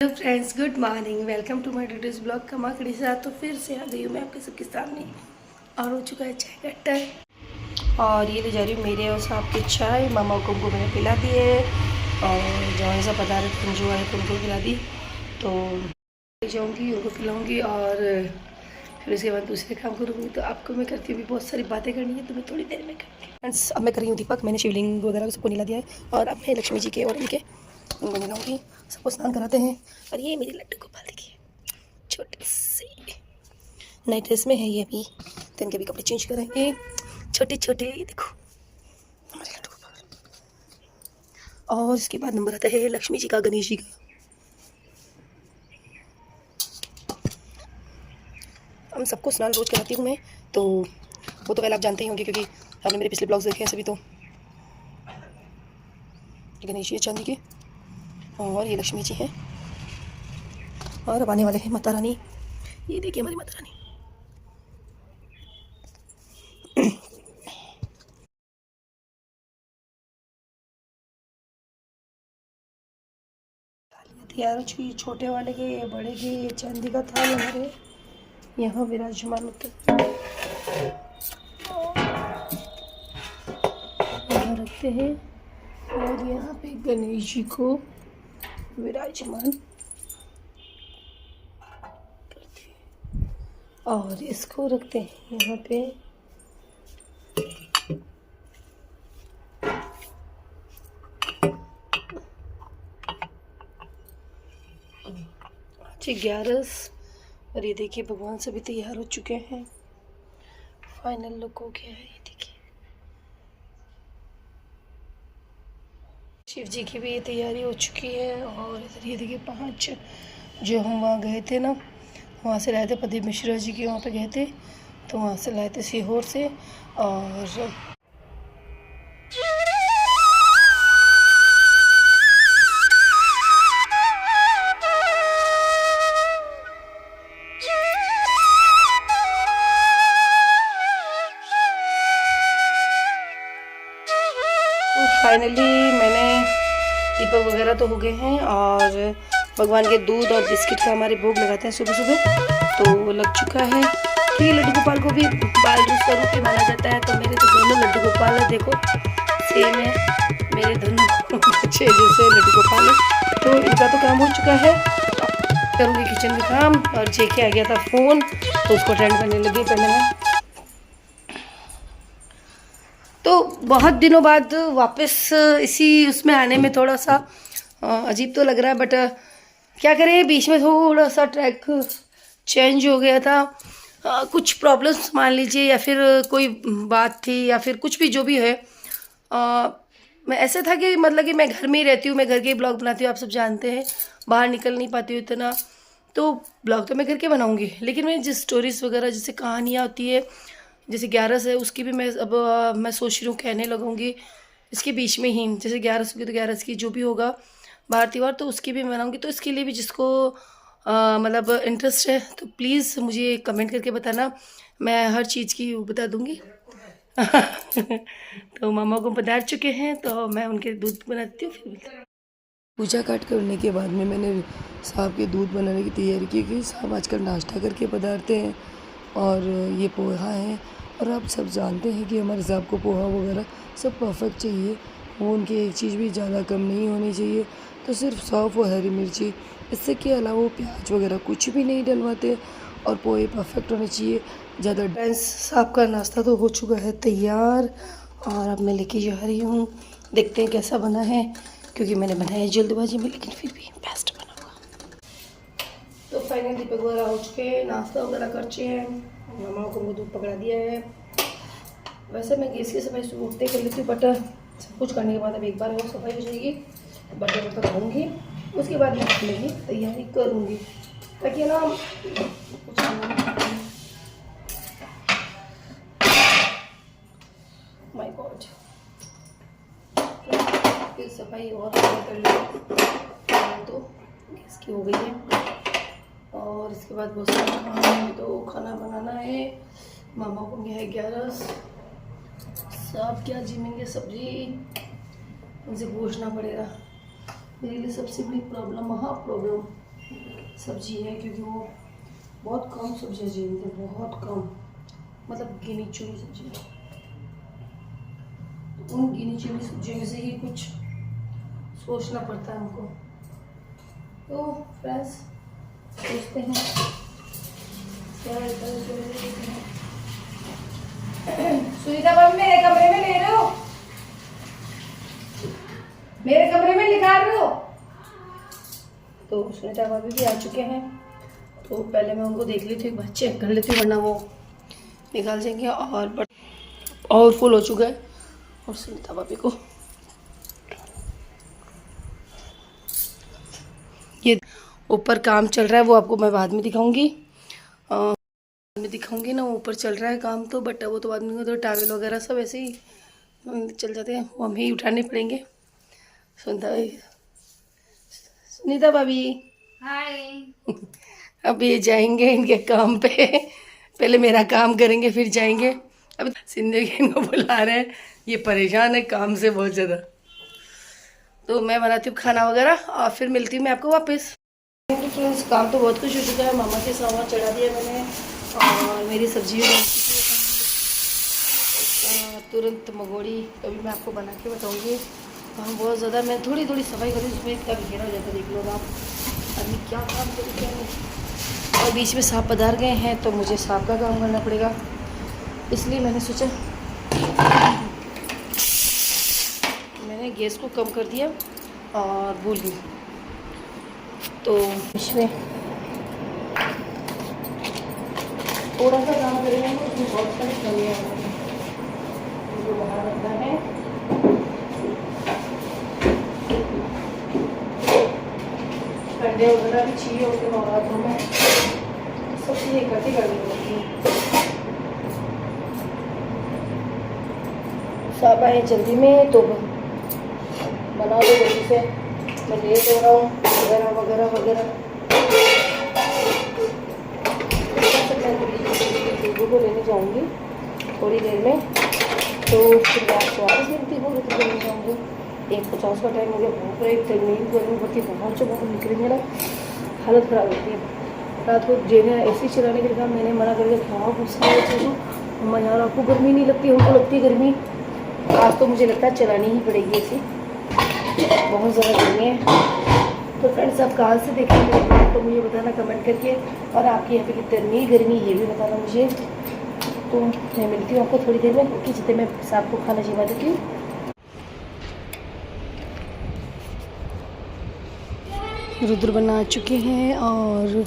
Hello friends, good morning. Welcome to my today's blog कमाकड़ी से। तो फिर से आ गई हूँ मैं आपके सबके सामने और हो चुका है चाय का टाइम। और ये ले जा रही हूँ मेरे और साहब की चाय। मामा को उनको मैंने पिला दी है और जहाँ सा पदार्थ जो है उनको पिला दी, तो ले जाऊँगी, उनको पिलाऊँगी और फिर उसके बाद दूसरे काम करूँगी। तो आपको मैं करती हूँ, भी बहुत सारी बातें करनी है, तो मैं थोड़ी देर में करती हूँ। फ्रेंड्स, अब मैं कर रही हूँ दीपक। मैंने शिवलिंग वगैरह सबको नीला दिया है और अब मैं लक्ष्मी जी के और इनके उनको मिलाऊंगी। सबको स्नान कराते हैं। और ये मेरे लड्डू गोपाल देखिए, छोटे से नई ड्रेस में है ये अभी, तो इनके भी कपड़े चेंज करेंगे। छोटे छोटे ये देखो हमारे लड्डू गोपाल। और इसके बाद नंबर आता है लक्ष्मी जी का, गणेश जी का। हम सबको स्नान रोज कराती हूँ मैं, तो वो तो पहले आप जानते ही होंगे क्योंकि आपने मेरे पिछले ब्लॉग्स देखे हैं सभी। तो गणेश जी चांदी के और ये लक्ष्मी जी हैं। और अब आने वाले हैं माता रानी। ये देखिए हमारी माता रानी। यार छोटे वाले के, ये बड़े के, ये चांदी का थाल हमारे यहाँ विराजमान होते यहाँ रखते हैं। और यहाँ पे गणेश जी को विराजमान करते हैं और इसको रखते हैं यहाँ पे। आज 11 और ये देखिए भगवान सभी तैयार हो चुके हैं। फाइनल लुक हो गया है, ये देखिए शिव जी की भी ये तैयारी हो चुकी है। और इधर ये देखिए 5 जो हम वहाँ गए थे ना, वहाँ से लाए थे प्रदीप मिश्रा जी के, वहाँ पे गए थे, तो वहाँ से लाए थे सीहोर से। और फाइनली मैंने दीपक वगैरह तो हो गए हैं और भगवान के दूध और बिस्किट का हमारे भोग लगाते हैं सुबह सुबह, तो वो लग चुका है। क्योंकि लड्डू गोपाल को भी बाल दूध का रूप माना जाता है, तो मेरे तो दोनों लड्डू गोपाल है, देखो सेम है मेरे दोनों बच्चे जैसे लड्डू गोपाल है। तो इनका तो काम हो चुका है। करूँगी किचन में काम। और जेके आ गया था फ़ोन, तो उसको अटेंड करने लगी पहले मैं। तो बहुत दिनों बाद वापस इसी उसमें आने में थोड़ा सा अजीब तो लग रहा है, बट क्या करें, बीच में थोड़ा सा ट्रैक चेंज हो गया था। कुछ प्रॉब्लम्स मान लीजिए, या फिर कोई बात थी, या फिर कुछ भी जो भी है। मैं ऐसे था कि मतलब कि मैं घर में ही रहती हूँ, मैं घर के ब्लॉग बनाती हूँ, आप सब जानते हैं, बाहर निकल नहीं पाती हूँ इतना। तो ब्लॉग तो मैं घर के बनाऊँगी, लेकिन मैं जिस स्टोरीज़ वगैरह जैसे कहानियाँ होती है, जैसे 11 है उसकी भी मैं अब मैं सोच रही हूँ कहने लगूँगी इसके बीच में ही। जैसे 11 की तो 11 की जो भी होगा बाहर त्यौहार, तो उसकी भी बनाऊँगी। तो इसके लिए भी जिसको मतलब इंटरेस्ट है, तो प्लीज़ मुझे कमेंट करके बताना, मैं हर चीज़ की बता दूँगी। तो मामा को पधार चुके हैं, तो मैं उनके दूध बनाती हूँ फिर। पूजा पाठ करने के बाद में मैंने साहब के दूध बनाने की तैयारी की, क्योंकि साहब आजकल नाश्ता करके पधारते हैं। और ये पोहा है, और आप सब जानते हैं कि हमारे साहब को पोहा वगैरह सब परफेक्ट चाहिए। वो उनकी एक चीज़ भी ज़्यादा कम नहीं होनी चाहिए, तो सिर्फ सौंफ और हरी मिर्ची, इससे के अलावा वो प्याज वगैरह कुछ भी नहीं डलवाते। और पोहे परफेक्ट होने चाहिए, ज़्यादा। फ्रेंड्स, साहब का नाश्ता तो हो चुका है तैयार, और अब मैं लेके जा रही हूँ। देखते हैं कैसा बना है, क्योंकि मैंने बनाया जल्दबाजी में, लेकिन फिर भी बेस्ट बना हुआ। तो फाइनल दीपक वगैरह हो चुके हैं, नाश्ता वगैरह कर चुके हैं, मामा को दूध पकड़ा दिया है। वैसे मैं गैस की सफाई सुबह उठते कर लेती हूँ, बट सब कुछ करने के बाद अब एक बार और सफाई हो जाएगी, बर्तन वर्तन धोऊँगी, उसके बाद मैं खाने की तैयारी करूँगी, ताकि ना कुछ माय गॉड फिर सफाई और कर ली तो गैस की हो गई है। और इसके बाद बहुत सारा काम है, तो खाना बनाना है। मामा को गया है 11, साहब क्या जिमेंगे सब्जी, उनसे पूछना पड़ेगा। मेरे लिए सबसे बड़ी प्रॉब्लम, प्रॉब्लम सब्जी है, क्योंकि वो बहुत कम सब्जियाँ जीनते, बहुत कम, मतलब गिनी चुनी सब्जी है। उन गिनी चुनी सब्जियों में से ही कुछ सोचना पड़ता है हमको। तो फ्रेंड्स सोचते हैं सुनीता भाभी मेरे कमरे में ले रहे हो, मेरे कमरे में निकाल रहे हो। तो सुनीता भाभी भी आ चुके हैं, तो पहले मैं उनको देख लेती हूँ, एक बार चेक कर लेती हूँ, वरना वो निकाल जाएंगे। और फुल हो चुका है। और सुनीता भाभी को ये ऊपर काम चल रहा है, वो आपको मैं बाद में दिखाऊंगी। में दिखाऊंगी ना, ऊपर चल रहा है काम तो, बट वो तो बाद में, तो टावल वगैरह सब ऐसे ही चल जाते हैं, वो हमें ही उठाने पड़ेंगे। सुनीता भाभी हाय। अब ये जाएंगे इनके काम पे, पहले मेरा काम करेंगे फिर जाएंगे। अब जिंदगी इनको बुला रहे हैं, ये परेशान है काम से बहुत ज़्यादा। तो मैं बनाती हूँ खाना वगैरह और फिर मिलती हूँ मैं आपको वापस। तो फ्रेंड्स काम तो बहुत कुछ हो चुका है, मामा के सामान चढ़ा दिया मैंने और मेरी सब्जी भी बन चुकी है। तुरंत मंगोड़ी कभी मैं आपको बना के बताऊँगी। हाँ बहुत ज़्यादा, मैं थोड़ी थोड़ी सफाई करूँ, उसमें इतना बिखेरा हो जाता है, देख लो आप अभी क्या काम करते हैं। और बीच में सांप पधार गए हैं, तो मुझे सांप का काम करना पड़ेगा, इसलिए मैंने सोचा मैंने गैस को कम कर दिया और भूल गई। तो इसमें थोड़ा सा काम करेंगे, उसमें बहुत सारी कमियाँ हैं जो बाहर रखना है। कंडे वगैरह भी चाहिए होते नवरात्रों में, सब चीज़ें इकट्ठी करनी पड़ती है। सब आए जल्दी में तो बना दो जल्दी से, मैं लेट हो रहा हूँ वगैरह वगैरह वगैरह। दूध को लेने जाऊँगी थोड़ी देर में, तो फिर मैं आपको वापस मिलती हूँ। दूध लेने जाऊँगी 1:50 का टाइम हो गया, भूख रही, गर्मी पड़ती है बहुत, जो बहुत निकलेंगे ना हालत ख़राब होती है। रात को जेने ऐसी चलाने के लिए कहा, मैंने मना कर दिया, बहुत गुस्सा है चीज़ों। मम्मा यार आपको गर्मी नहीं लगती, हमको लगती है गर्मी। आज तो मुझे लगता है चलानी ही पड़ेगी ऐसी, बहुत ज़्यादा गर्मी है। तो फ्रेंड्स आप कहाँ से देखेंगे तो मुझे बताना कमेंट करके, और आपके यहाँ पे कितनी गर्मी ये भी बताना मुझे। तो मैं मिलती हूँ आपको थोड़ी देर में, क्योंकि जितने मैं सांप को खाना चिपा देती हूँ। रुद्र बना चुके हैं और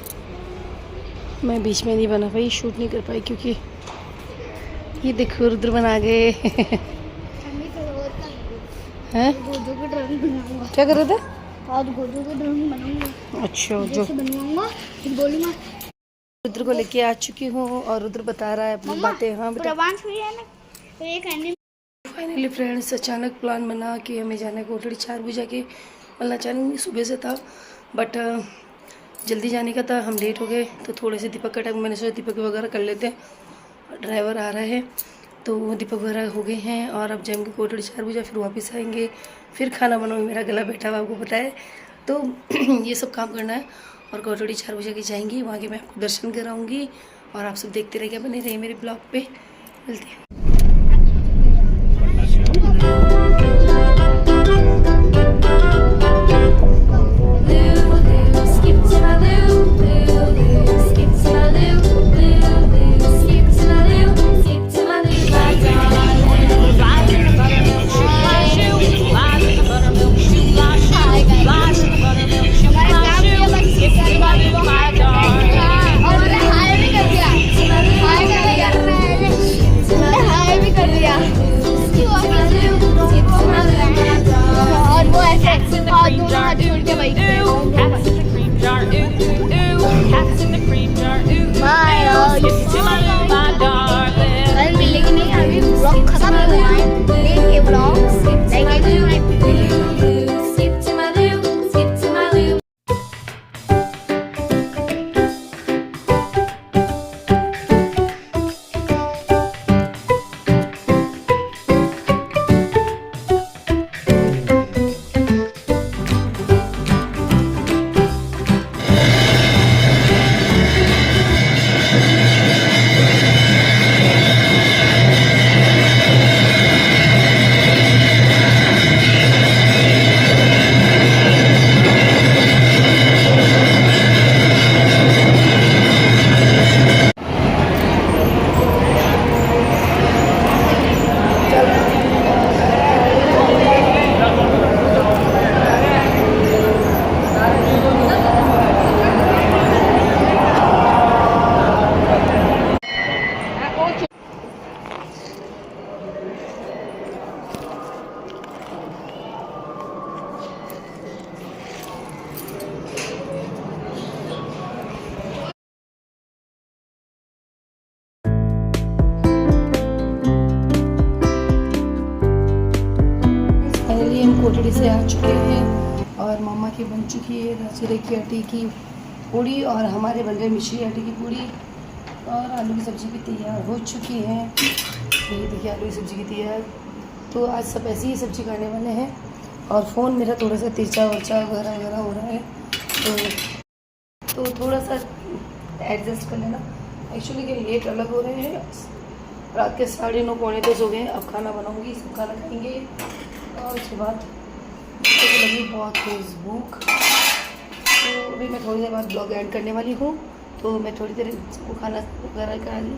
मैं बीच में नहीं बना पाई, शूट नहीं कर पाई, क्योंकि ये देखो रुद्र बना गए। हैं क्या कर रहे थे? आज गोजू का ड्राइंग बनाऊंगा। अच्छा जो बनवाऊंगा फिर बोलूंगा। रुद्र को लेके आ चुकी हूँ और रुद्र बता रहा है अपनी बातें। हाँ बेटा, है ना, तो ये कहने फाइनली फ्रेंड्स अचानक प्लान बना कि हमें जाने को कोटड़ी 4 बजे के, मतलब अचानक सुबह से था, बट जल्दी जाने का था, हम लेट हो गए। तो थोड़े से दीपक का टाइम, मैंने सोचा दीपक वगैरह कर लेते हैं, ड्राइवर आ रहा है तो वो दीपक वगैरह हो गए हैं। और अब जाएंगे कोटड़ी 4 बजे, फिर वापस आएंगे, फिर खाना बनाओ, मेरा गला बैठा हुआ आपको पता है। तो ये सब काम करना है और कोटड़ी 4 बजे की जाएंगी, वहाँ के मैं आपको दर्शन कराऊंगी और आप सब देखते रहिए, बने रहिए मेरे ब्लॉग पे। मिलते हैं। आ चुके हैं और मामा की बन चुकी है राजगिरे की आटे की पूड़ी और हमारे बन रहे मिश्री आटे की पूड़ी और आलू की सब्ज़ी भी तैयार हो चुकी है। ये देखिए आलू की सब्ज़ी की तैयार। तो आज सब ऐसी ही सब्ज़ी खाने वाले हैं और फ़ोन मेरा थोड़ा सा तिरछा वर्चा वगैरह वगैरह हो रहा है तो थोड़ा सा एडजस्ट कर लेना। एक्चुअली कि लेट अलग हो रहे हैं, रात के 9:30 पौने 10 हो गए हैं। अब खाना बनाऊंगी, सब खाना खाएंगे और उसके बाद मुझे लगी बहुत तेज़ भूख। तो अभी मैं थोड़ी देर बाद ब्लॉग एंड करने वाली हूँ, तो मैं थोड़ी देर सबको खाना वगैरह करा ली।